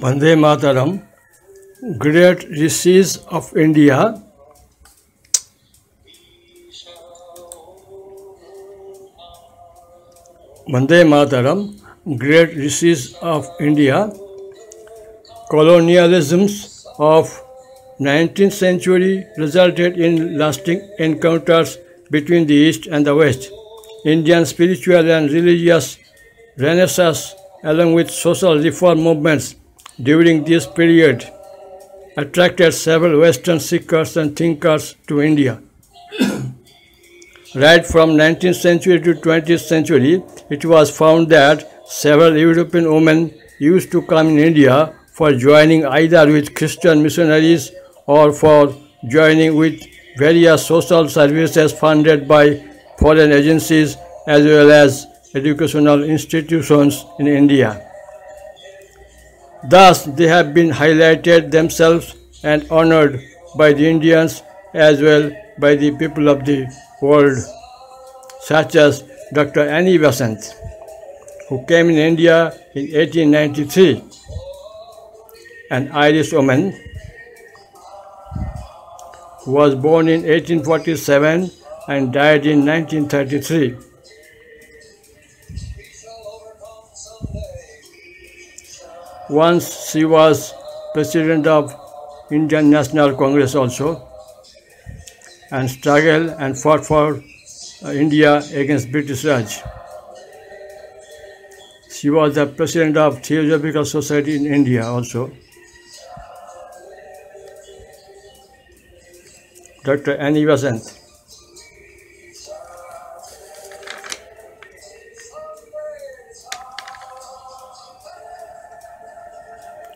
Vande Mataram, great rishis of India, Vande Mataram, great rishis of India, colonialisms of 19th century resulted in lasting encounters between the East and the West. Indian spiritual and religious renaissance, along with social reform movements during this period, attracted several Western seekers and thinkers to India. Right from 19th century to 20th century, it was found that several European women used to come in India for joining either with Christian missionaries or for joining with various social services funded by foreign agencies as well as educational institutions in India. Thus, they have been highlighted themselves and honored by the Indians as well by the people of the world, such as Dr. Annie Besant, who came in India in 1893, an Irish woman who was born in 1847 and died in 1933. Once she was president of Indian National Congress also, and struggled and fought for India against British Raj. She was the president of Theosophical Society in India also. Dr. Annie Besant.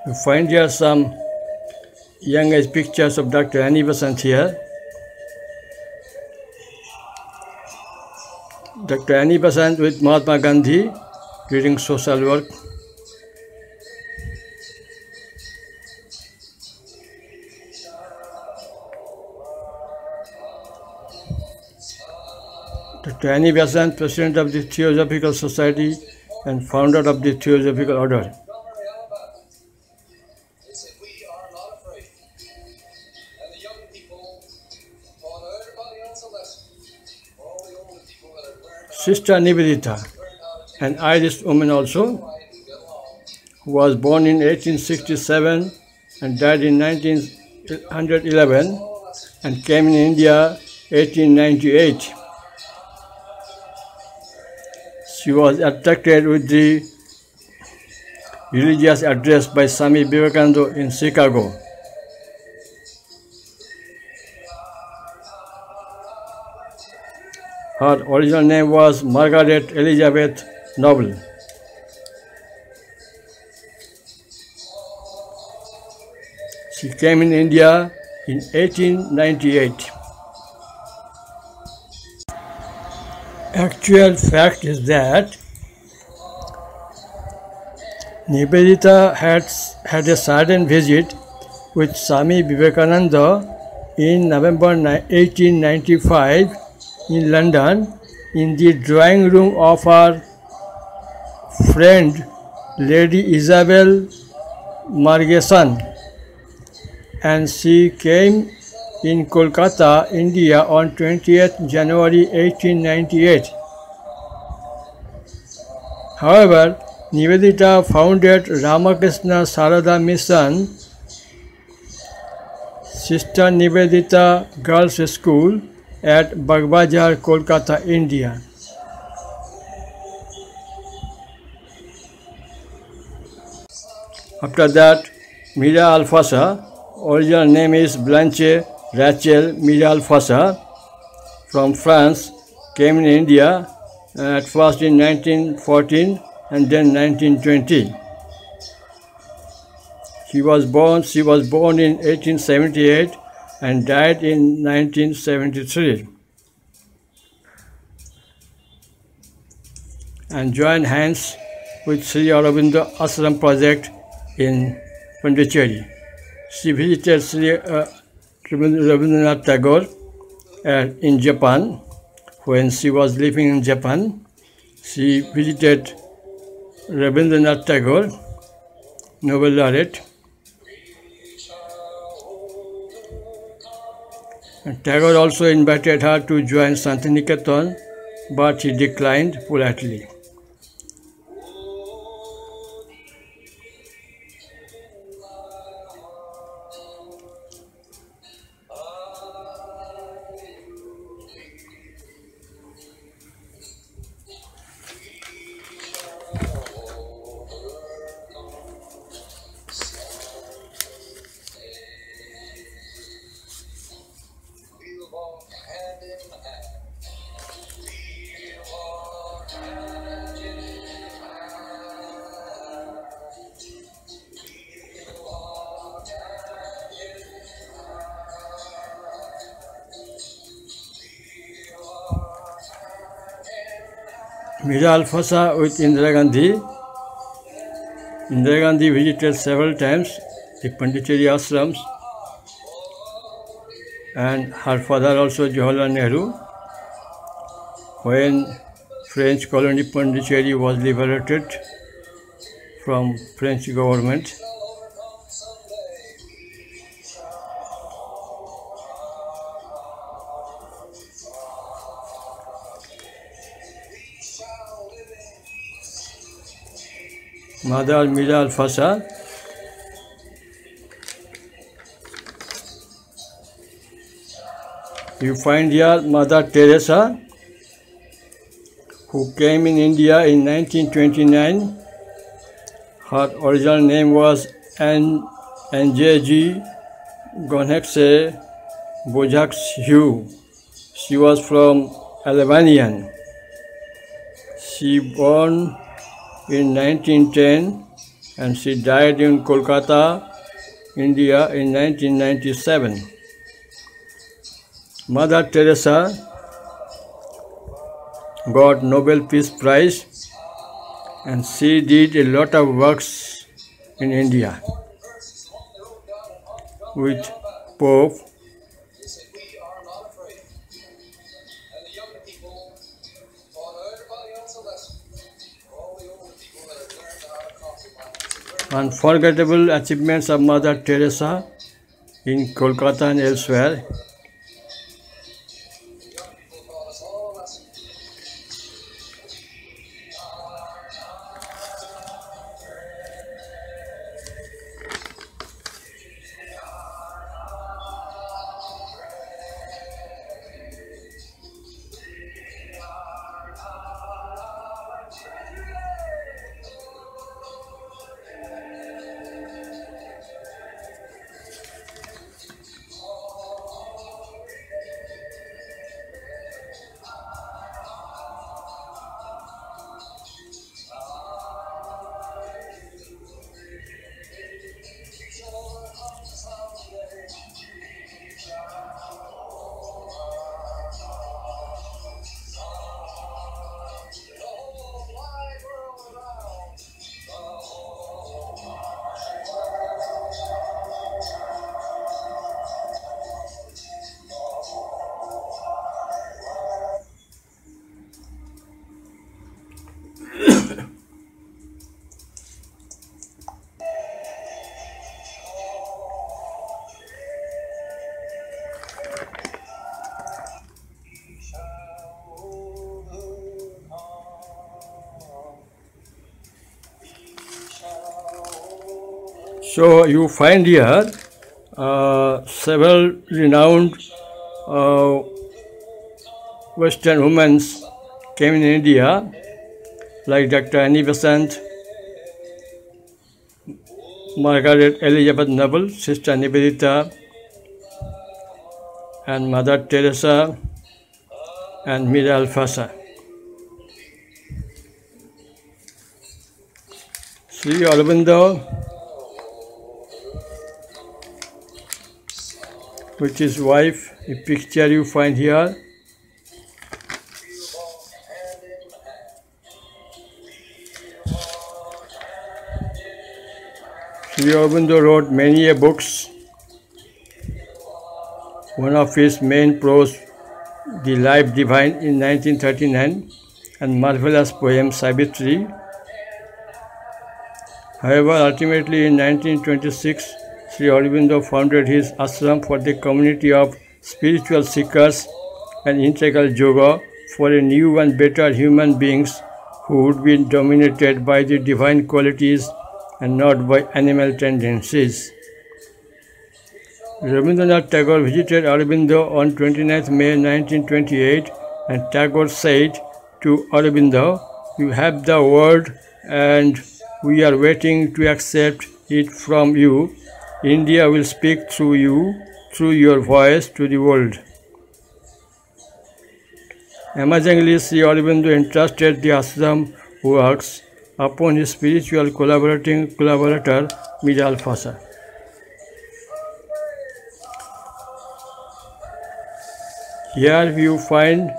You find here some young age pictures of Dr. Annie Besant here. Dr. Annie Besant with Mahatma Gandhi doing social work. Dr. Annie Besant, President of the Theosophical Society and founder of the Theosophical Order. Sister Nivedita, an Irish woman also, who was born in 1867 and died in 1911 and came in India 1898. She was attracted with the religious address by Swami Vivekananda in Chicago. Her original name was Margaret Elizabeth Noble. She came in India in 1898. Actual fact is that Nivedita had a sudden visit with Swami Vivekananda in November 1895 in London in the drawing room of her friend Lady Isabel Margeson, and she came in Kolkata, India on 20th January 1898. However, Nivedita founded Ramakrishna Sarada Mission, Sister Nivedita Girls School at Bagbazar, Kolkata, India. After that, Mira Alfassa, original name is Blanche Rachel Mira Alfassa, from France, came in India at first in 1914 and then 1920. She was born in 1878 and died in 1973, and joined hands with Sri Aurobindo Ashram project in Pondicherry. She visited Sri Rabindranath Tagore in Japan. When she was living in Japan, she visited Rabindranath Tagore Nobel laureate. And Tagore also invited her to join Santiniketan, but she declined politely. Mira Alfassa with Indira Gandhi. Indira Gandhi visited several times the Pondicherry ashrams, and her father also, Jawaharlal Nehru. When French colony Pondicherry was liberated from French government, Mother Mira Alfassa you find here Mother Teresa, who came in India in 1929. Her original name was N.J.G. Gonhexe Bojaxhiu. She was from Albanian. She born in 1910 and she died in Kolkata, India in 1997. Mother Teresa got Nobel Peace Prize and she did a lot of works in India with Pope. Unforgettable achievements of Mother Teresa in Kolkata and elsewhere. So you find here several renowned Western women came in India, like Dr. Annie Besant, Margaret Elizabeth Noble, Sister Nivedita, and Mother Teresa, and Mira Alfassa. Sri Aurobindo, with his wife, a picture you find here. Sri Aurobindo wrote many books. One of his main prose, The Life Divine, in 1939, and marvelous poem Savitri. However, ultimately in 1926, Sri Aurobindo founded his ashram for the community of spiritual seekers and integral yoga for a new and better human beings who would be dominated by the divine qualities and not by animal tendencies. Rabindranath Tagore visited Aurobindo on 29th May 1928, and Tagore said to Aurobindo, "You have the word and we are waiting to accept it from you. India will speak through you, through your voice to the world." Amazingly, Sri Aurobindo entrusted the ashram works upon his spiritual collaborator, Mira Alfassa. Here you find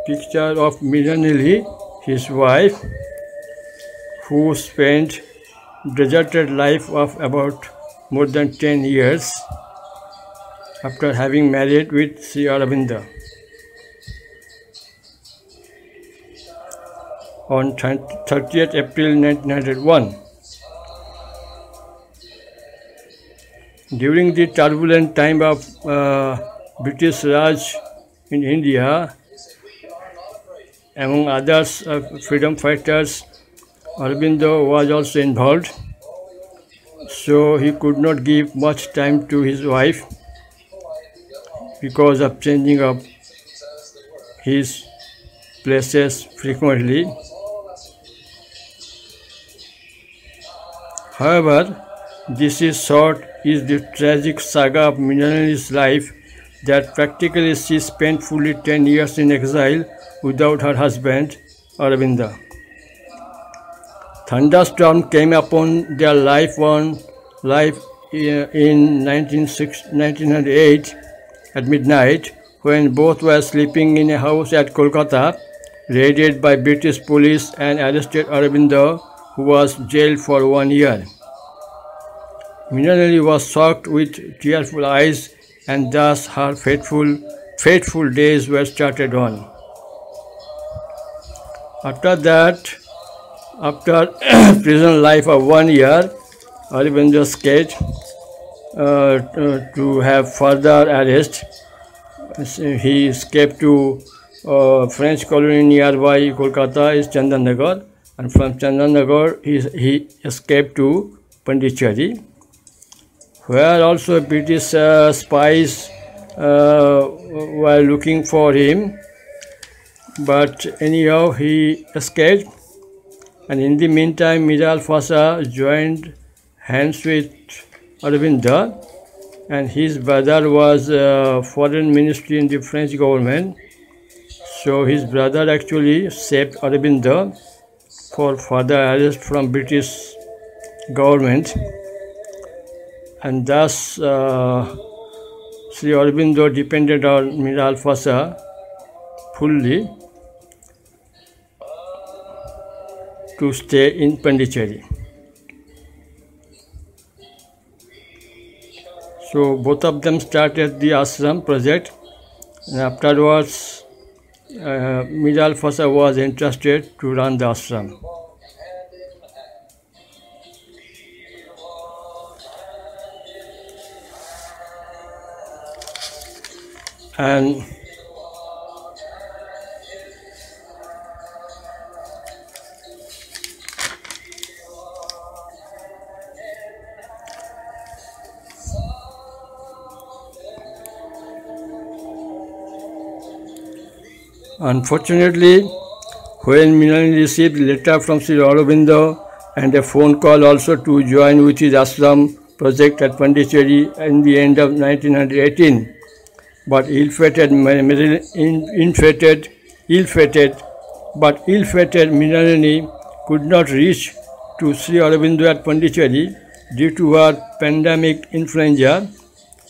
picture of Mrinalini, his wife, who spent deserted life of about more than 10 years after having married with Sri Aurobindo. On 30th April 1901. During the turbulent time of British Raj in India, among others freedom fighters, Aurobindo was also involved, so he could not give much time to his wife because of changing of his places frequently. However, this is the tragic saga of Mrinalini's life, that practically she spent fully 10 years in exile without her husband, Aurobindo. Thunderstorm came upon their life in 1908 at midnight, when both were sleeping in a house at Kolkata, raided by British police and arrested Aurobindo, who was jailed for 1 year. Mrinalini was shocked with tearful eyes, and thus her fateful days were started on. After that, after prison life of 1 year, Aurobindo escaped to have further arrest. He escaped to French colony nearby Kolkata is Chandanagar, and from Chandanagar he escaped to Pondicherry, where also British spies were looking for him, but anyhow he escaped. And in the meantime, Mira Alfassa joined hands with Aurobindo, and his brother was foreign ministry in the French government. So his brother actually saved Aurobindo for further arrest from British government, and thus Sri Aurobindo depended on Mira Alfassa fully to stay in Pondicherry. So both of them started the ashram project, and afterwards Mira Alfassa was entrusted to run the ashram. And unfortunately, when Mrinalini received a letter from Sri Aurobindo and a phone call also to join with his ashram project at Pondicherry in the end of 1918, but ill-fated Mrinalini could not reach to Sri Aurobindo at Pondicherry due to her pandemic influenza.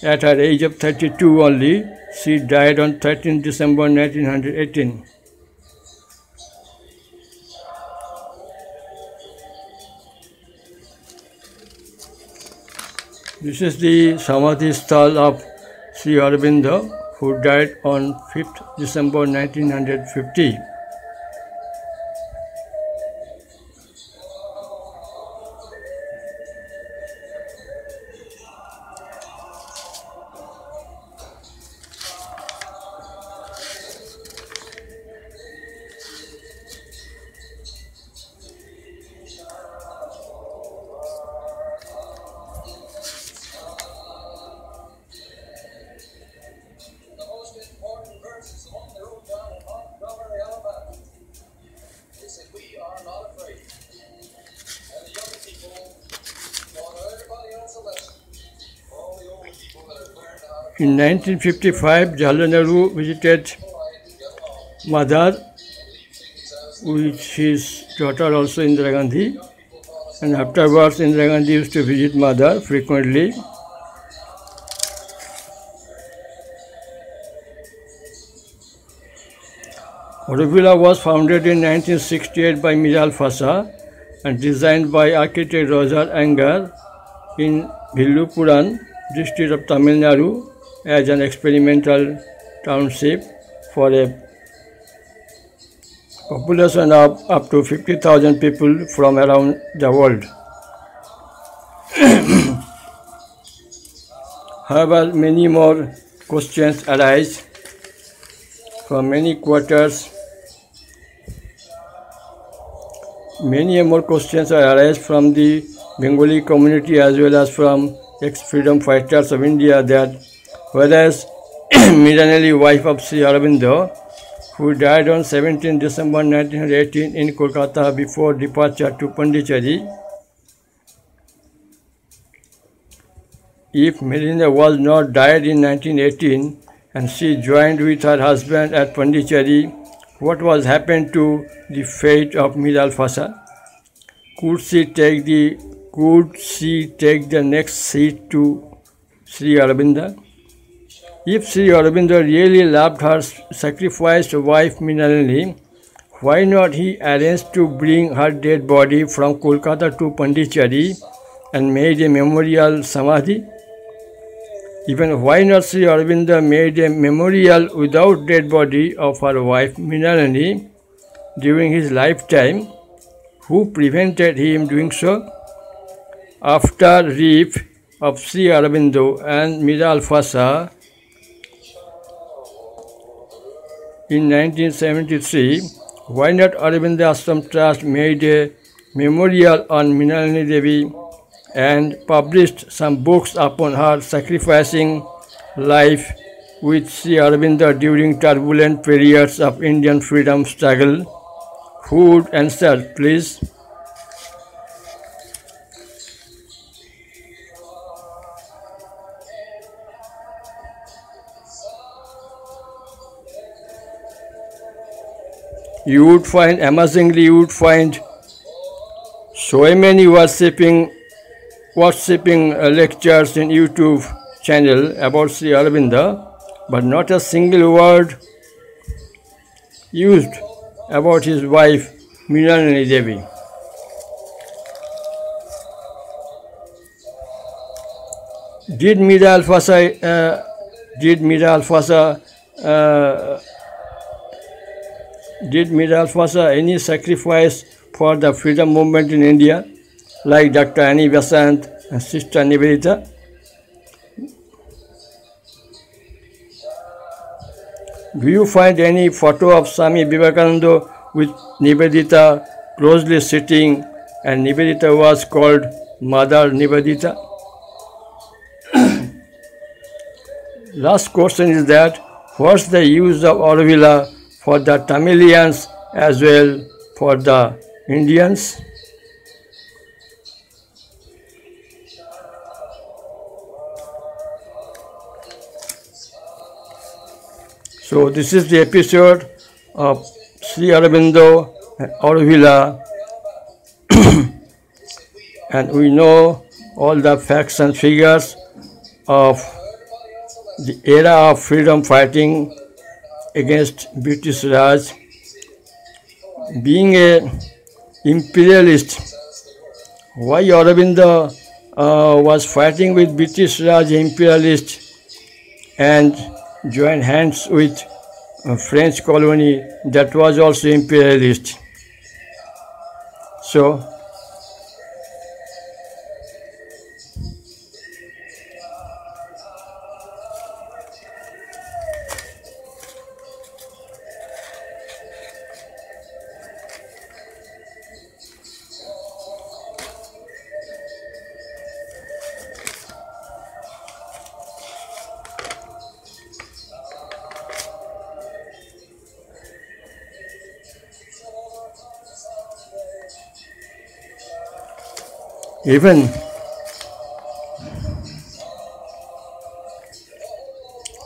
At her age of 32 only, she died on 13 December 1918. This is the Samadhi Sthal of Sri Aurobindo, who died on 5th December 1950. In 1955, Jawaharlal Nehru visited Madar with his daughter also Indira Gandhi, and afterwards Indira Gandhi used to visit Madar frequently. Auroville was founded in 1968 by Mira Alfassa and designed by architect Roger Anger in Villupuram, district of Tamil Nadu, as an experimental township for a population of up to 50,000 people from around the world. However, many more questions arise from many quarters. Many more questions arise from the Bengali community as well as from ex-freedom fighters of India that whereas Mrinalini, wife of Sri Aurobindo, who died on 17 December 1918 in Kolkata before departure to Pondicherry, if Mrinalini was not died in 1918 and she joined with her husband at Pondicherry, what was happened to the fate of Mira Alfassa? Could she take the next seat to Sri Aurobindo? If Sri Aurobindo really loved her sacrificed wife Mrinalini, why not he arranged to bring her dead body from Kolkata to Pondicherry and made a memorial samadhi? Even why not Sri Aurobindo made a memorial without dead body of her wife Mrinalini during his lifetime? Who prevented him doing so? After R.I.P of Sri Aurobindo and Mira Alfassa in 1973, why not Aurobindo Ashram Trust made a memorial on Mrinalini Devi and published some books upon her sacrificing life with Sri Aurobindo during turbulent periods of Indian freedom struggle? Who would answer, please? You would find, amazingly, you would find so many worshipping lectures in YouTube channel about Sri Aurobindo, but not a single word used about his wife Mrinalini Devi. Did Mira Alfassa any sacrifice for the freedom movement in India, like Dr. Annie Besant and Sister Nivedita? Do you find any photo of Swami Vivekananda with Nivedita closely sitting, and Nivedita was called Mother Nivedita? Last question is that what's the use of Auroville for the Tamilians as well for the Indians? So this is the episode of Sri Aurobindo and Auroville and we know all the facts and figures of the era of freedom fighting against British Raj. Being a imperialist, why Aurobindo was fighting with British Raj imperialist and joined hands with French colony that was also imperialist. So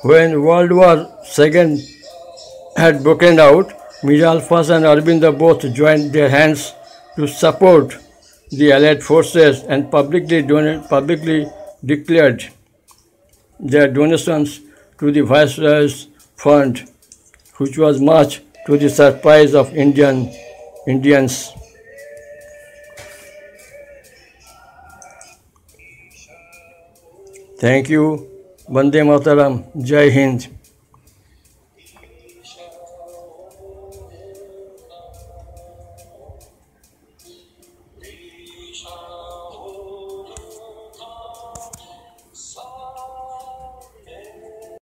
When World War II had broken out, Mira, Alfassa and Aurovinde both joined their hands to support the Allied forces and publicly declared their donations to the Viceroy's fund, which was much to the surprise of Indians. Thank you. Vande Mataram. Jai Hind.